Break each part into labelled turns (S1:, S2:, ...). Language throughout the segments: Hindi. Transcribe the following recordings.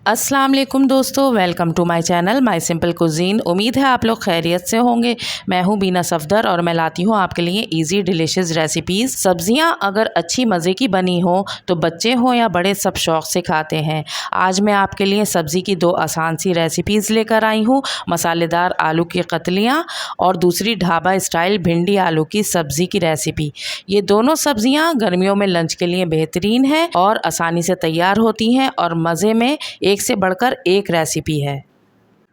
S1: अस्सलाम वालेकुम दोस्तों, welcome to my channel my simple cuisine. उम्मीद है आप लोग खैरियत से होंगे। मैं हूं बीना सफदर और मैं लाती हूं आपके लिए इजी डिलीशियस रेसिपीज़। सब्जियां अगर अच्छी मज़े की बनी हो तो बच्चे हों या बड़े सब शौक़ से खाते हैं। आज मैं आपके लिए सब्ज़ी की दो आसान सी रेसिपीज़ लेकर आई हूँ, मसालेदार आलू की कतलियाँ और दूसरी ढाबा स्टाइल भिंडी आलू की सब्ज़ी की रेसिपी। ये दोनों सब्जियाँ गर्मियों में लंच के लिए बेहतरीन है और आसानी से तैयार होती हैं और मज़े में एक से बढ़कर एक रेसिपी है।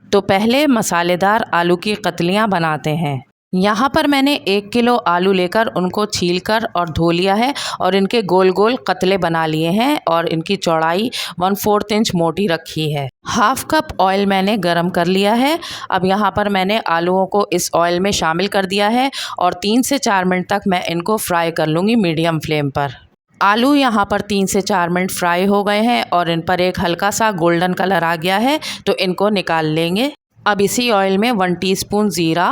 S1: तो पहले मसालेदार आलू की कतलियाँ बनाते हैं। यहाँ पर मैंने 1 किलो आलू लेकर उनको छीलकर और धो लिया है और इनके गोल गोल कतले बना लिए हैं और इनकी चौड़ाई 1/4 इंच मोटी रखी है। हाफ कप ऑयल मैंने गरम कर लिया है। अब यहाँ पर मैंने आलूओं को इस ऑयल में शामिल कर दिया है और 3 से 4 मिनट तक मैं इनको फ्राई कर लूँगी मीडियम फ्लेम पर। आलू यहाँ पर 3 से 4 मिनट फ्राई हो गए हैं और इन पर एक हल्का सा गोल्डन कलर आ गया है, तो इनको निकाल लेंगे। अब इसी ऑयल में 1 टीस्पून ज़ीरा,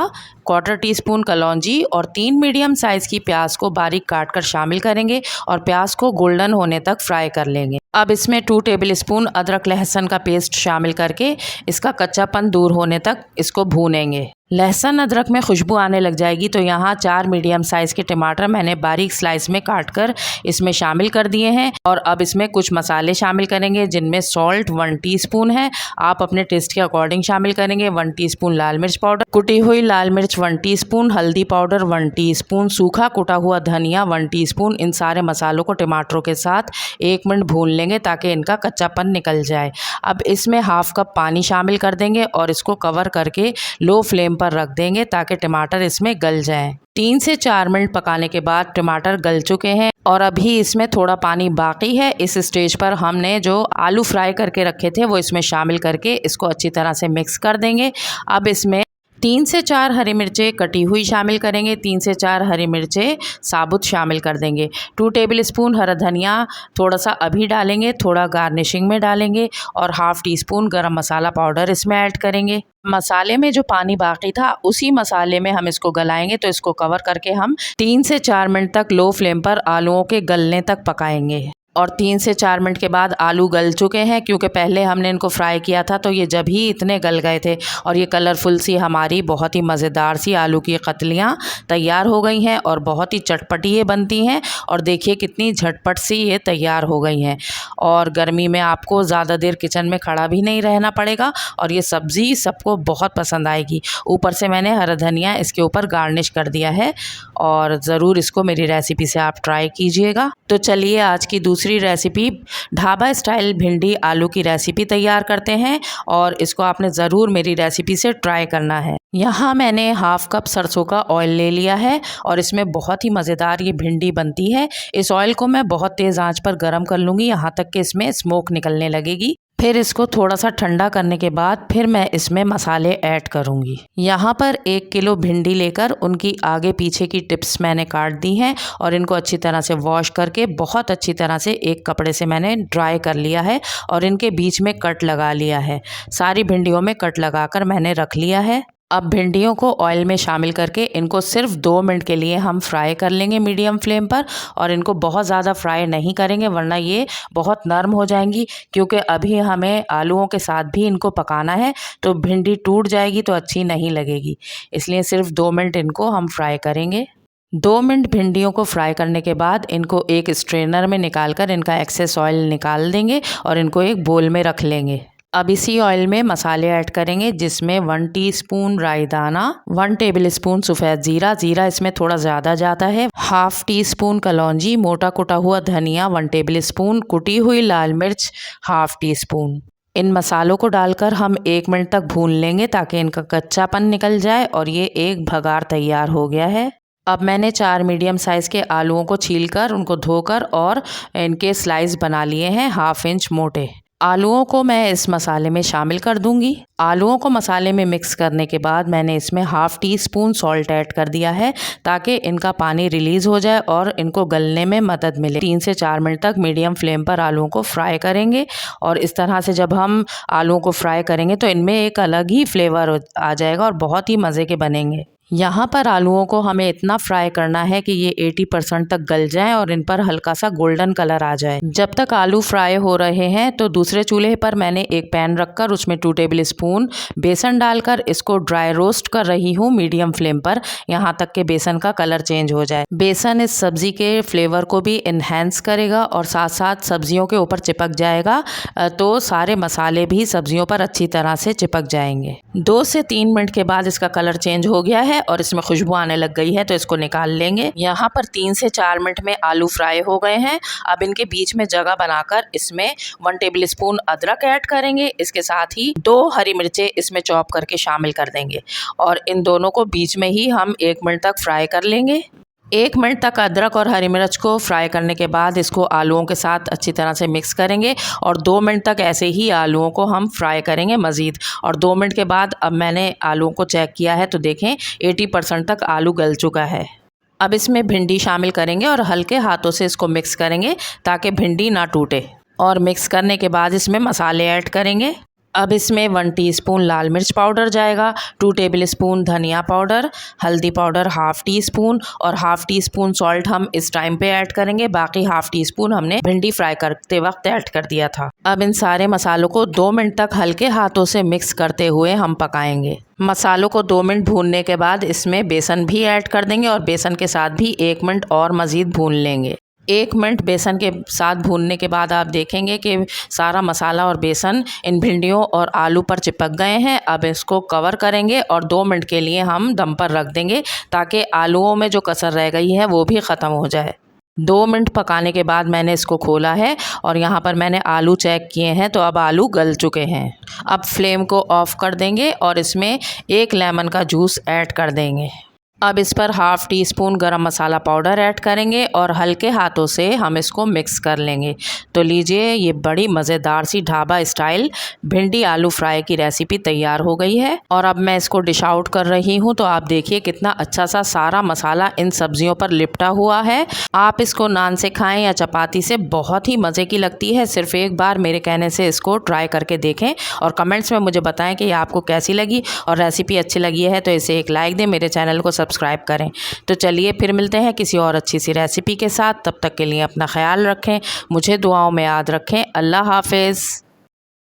S1: 1/4 टीस्पून कलौंजी और 3 मीडियम साइज़ की प्याज को बारीक काट कर शामिल करेंगे और प्याज को गोल्डन होने तक फ्राई कर लेंगे। अब इसमें 2 टेबलस्पून अदरक लहसुन का पेस्ट शामिल करके इसका कच्चापन दूर होने तक इसको भूनेंगे। लहसुन अदरक में खुशबू आने लग जाएगी तो यहाँ 4 मीडियम साइज़ के टमाटर मैंने बारीक स्लाइस में काट कर इसमें शामिल कर दिए हैं। और अब इसमें कुछ मसाले शामिल करेंगे जिनमें सॉल्ट 1 टीस्पून है, आप अपने टेस्ट के अकॉर्डिंग शामिल करेंगे। 1 टीस्पून लाल मिर्च पाउडर, कुटी हुई लाल मिर्च 1 टीस्पून, हल्दी पाउडर 1 टीस्पून, सूखा कुटा हुआ धनिया 1 टीस्पून। इन सारे मसालों को टमाटरों के साथ 1 मिनट भून लेंगे ताकि इनका कच्चापन निकल जाए। अब इसमें हाफ कप पानी शामिल कर देंगे और इसको कवर करके लो फ्लेम पर रख देंगे ताकि टमाटर इसमें गल जाएं। 3 से 4 मिनट पकाने के बाद टमाटर गल चुके हैं और अभी इसमें थोड़ा पानी बाकी है। इस स्टेज पर हमने जो आलू फ्राई करके रखे थे वो इसमें शामिल करके इसको अच्छी तरह से मिक्स कर देंगे। अब इसमें 3 से 4 हरी मिर्चें कटी हुई शामिल करेंगे। 3 से 4 हरी मिर्चें साबुत शामिल कर देंगे। 2 टेबलस्पून हरा धनिया थोड़ा सा अभी डालेंगे, थोड़ा गार्निशिंग में डालेंगे और हाफ टीस्पून गरम मसाला पाउडर इसमें ऐड करेंगे। मसाले में जो पानी बाकी था उसी मसाले में हम इसको गलाएंगे, तो इसको कवर करके हम 3 से 4 मिनट तक लो फ्लेम पर आलूओं के गलने तक पकाएंगे। और 3 से 4 मिनट के बाद आलू गल चुके हैं, क्योंकि पहले हमने इनको फ्राई किया था तो ये जब ही इतने गल गए थे और ये कलरफुल सी हमारी बहुत ही मज़ेदार सी आलू की कतलियाँ तैयार हो गई हैं और बहुत ही चटपटी ये बनती हैं। और देखिए कितनी झटपट सी ये तैयार हो गई हैं और गर्मी में आपको ज़्यादा देर किचन में खड़ा भी नहीं रहना पड़ेगा और ये सब्ज़ी सबको बहुत पसंद आएगी। ऊपर से मैंने हरा धनिया इसके ऊपर गार्निश कर दिया है और ज़रूर इसको मेरी रेसिपी से आप ट्राई कीजिएगा। तो चलिए आज की दूसरी रेसिपी ढाबा स्टाइल भिंडी आलू की रेसिपी तैयार करते हैं और इसको आपने ज़रूर मेरी रेसिपी से ट्राई करना है। यहाँ मैंने हाफ कप सरसों का ऑयल ले लिया है और इसमें बहुत ही मज़ेदार ये भिंडी बनती है। इस ऑयल को मैं बहुत तेज़ आंच पर गर्म कर लूँगी, यहाँ तक कि इसमें स्मोक निकलने लगेगी। फिर इसको थोड़ा सा ठंडा करने के बाद फिर मैं इसमें मसाले ऐड करूँगी। यहाँ पर 1 किलो भिंडी लेकर उनकी आगे पीछे की टिप्स मैंने काट दी हैं और इनको अच्छी तरह से वॉश करके बहुत अच्छी तरह से एक कपड़े से मैंने ड्राई कर लिया है और इनके बीच में कट लगा लिया है। सारी भिंडियों में कट लगाकर मैंने रख लिया है। अब भिंडियों को ऑयल में शामिल करके इनको सिर्फ 2 मिनट के लिए हम फ्राई कर लेंगे मीडियम फ्लेम पर और इनको बहुत ज़्यादा फ्राई नहीं करेंगे वरना ये बहुत नरम हो जाएंगी, क्योंकि अभी हमें आलूओं के साथ भी इनको पकाना है तो भिंडी टूट जाएगी तो अच्छी नहीं लगेगी। इसलिए सिर्फ 2 मिनट इनको हम फ्राई करेंगे। 2 मिनट भिंडियों को फ्राई करने के बाद इनको एक स्ट्रेनर में निकाल कर इनका एक्सेस ऑयल निकाल देंगे और इनको एक बोल में रख लेंगे। अब इसी ऑयल में मसाले ऐड करेंगे, जिसमें 1 टीस्पून राई दाना, 1 टेबलस्पून सफ़ेद ज़ीरा, ज़ीरा इसमें थोड़ा ज़्यादा जाता है, हाफ टीस्पून कलौंजी, मोटा कुटा हुआ धनिया 1 टेबलस्पून, कुटी हुई लाल मिर्च हाफ टीस्पून। इन मसालों को डालकर हम 1 मिनट तक भून लेंगे ताकि इनका कच्चापन निकल जाए और ये एक भगार तैयार हो गया है। अब मैंने 4 मीडियम साइज़ के आलूओं को छीलकर उनको धोकर और इनके स्लाइस बना लिए हैं ½ इंच मोटे। आलूओं को मैं इस मसाले में शामिल कर दूंगी। आलूओं को मसाले में मिक्स करने के बाद मैंने इसमें ½ टीस्पून सॉल्ट ऐड कर दिया है ताकि इनका पानी रिलीज़ हो जाए और इनको गलने में मदद मिले। 3 से 4 मिनट तक मीडियम फ्लेम पर आलूओं को फ्राई करेंगे और इस तरह से जब हम आलूओं को फ्राई करेंगे तो इनमें एक अलग ही फ्लेवर आ जाएगा और बहुत ही मज़े के बनेंगे। यहाँ पर आलूओं को हमें इतना फ्राई करना है कि ये 80% तक गल जाएं और इन पर हल्का सा गोल्डन कलर आ जाए। जब तक आलू फ्राई हो रहे हैं तो दूसरे चूल्हे पर मैंने एक पैन रखकर उसमें 2 टेबल स्पून बेसन डालकर इसको ड्राई रोस्ट कर रही हूँ मीडियम फ्लेम पर, यहाँ तक कि बेसन का कलर चेंज हो जाए। बेसन इस सब्जी के फ्लेवर को भी इन्हेंस करेगा और साथ साथ सब्जियों के ऊपर चिपक जाएगा, तो सारे मसाले भी सब्जियों पर अच्छी तरह से चिपक जाएंगे। 2 से 3 मिनट के बाद इसका कलर चेंज हो गया है और इसमें खुशबू आने लग गई है, तो इसको निकाल लेंगे। यहाँ पर 3 से 4 मिनट में आलू फ्राई हो गए हैं। अब इनके बीच में जगह बनाकर इसमें 1 टेबल स्पून अदरक ऐड करेंगे। इसके साथ ही 2 हरी मिर्चें इसमें चॉप करके शामिल कर देंगे और इन दोनों को बीच में ही हम 1 मिनट तक फ्राई कर लेंगे। 1 मिनट तक अदरक और हरी मिर्च को फ्राई करने के बाद इसको आलूओं के साथ अच्छी तरह से मिक्स करेंगे और 2 मिनट तक ऐसे ही आलूओं को हम फ्राई करेंगे मज़ीद। और 2 मिनट के बाद अब मैंने आलूओं को चेक किया है तो देखें 80% तक आलू गल चुका है। अब इसमें भिंडी शामिल करेंगे और हल्के हाथों से इसको मिक्स करेंगे ताकि भिंडी ना टूटे। और मिक्स करने के बाद इसमें मसाले ऐड करेंगे। अब इसमें 1 टीस्पून लाल मिर्च पाउडर जाएगा, 2 टेबल स्पून धनिया पाउडर, हल्दी पाउडर ½ टीस्पून और ½ टीस्पून सॉल्ट हम इस टाइम पे ऐड करेंगे। बाकी ½ टीस्पून हमने भिंडी फ्राई करते वक्त ऐड कर दिया था। अब इन सारे मसालों को 2 मिनट तक हल्के हाथों से मिक्स करते हुए हम पकाएंगे। मसालों को 2 मिनट भूनने के बाद इसमें बेसन भी ऐड कर देंगे और बेसन के साथ भी 1 मिनट और मज़ीद भून लेंगे। 1 मिनट बेसन के साथ भूनने के बाद आप देखेंगे कि सारा मसाला और बेसन इन भिंडियों और आलू पर चिपक गए हैं। अब इसको कवर करेंगे और 2 मिनट के लिए हम दम पर रख देंगे ताकि आलूओं में जो कसर रह गई है वो भी ख़त्म हो जाए। 2 मिनट पकाने के बाद मैंने इसको खोला है और यहाँ पर मैंने आलू चेक किए हैं तो अब आलू गल चुके हैं। अब फ्लेम को ऑफ़ कर देंगे और इसमें 1 लेमन का जूस ऐड कर देंगे। अब इस पर ½ टीस्पून गरम मसाला पाउडर ऐड करेंगे और हल्के हाथों से हम इसको मिक्स कर लेंगे। तो लीजिए, ये बड़ी मज़ेदार सी ढाबा स्टाइल भिंडी आलू फ्राई की रेसिपी तैयार हो गई है। और अब मैं इसको डिश आउट कर रही हूँ तो आप देखिए कितना अच्छा सा सारा मसाला इन सब्जियों पर लिपटा हुआ है। आप इसको नान से खाएं या चपाती से, बहुत ही मज़े की लगती है। सिर्फ एक बार मेरे कहने से इसको ट्राई करके देखें और कमेंट्स में मुझे बताएं कि ये आपको कैसी लगी और रेसिपी अच्छी लगी है तो इसे एक लाइक दें, मेरे चैनल को सब्सक्राइब करें। तो चलिए फिर मिलते हैं किसी और अच्छी सी रेसिपी के साथ। तब तक के लिए अपना ख्याल रखें, मुझे दुआओं में याद रखें। अल्लाह हाफ़िज़।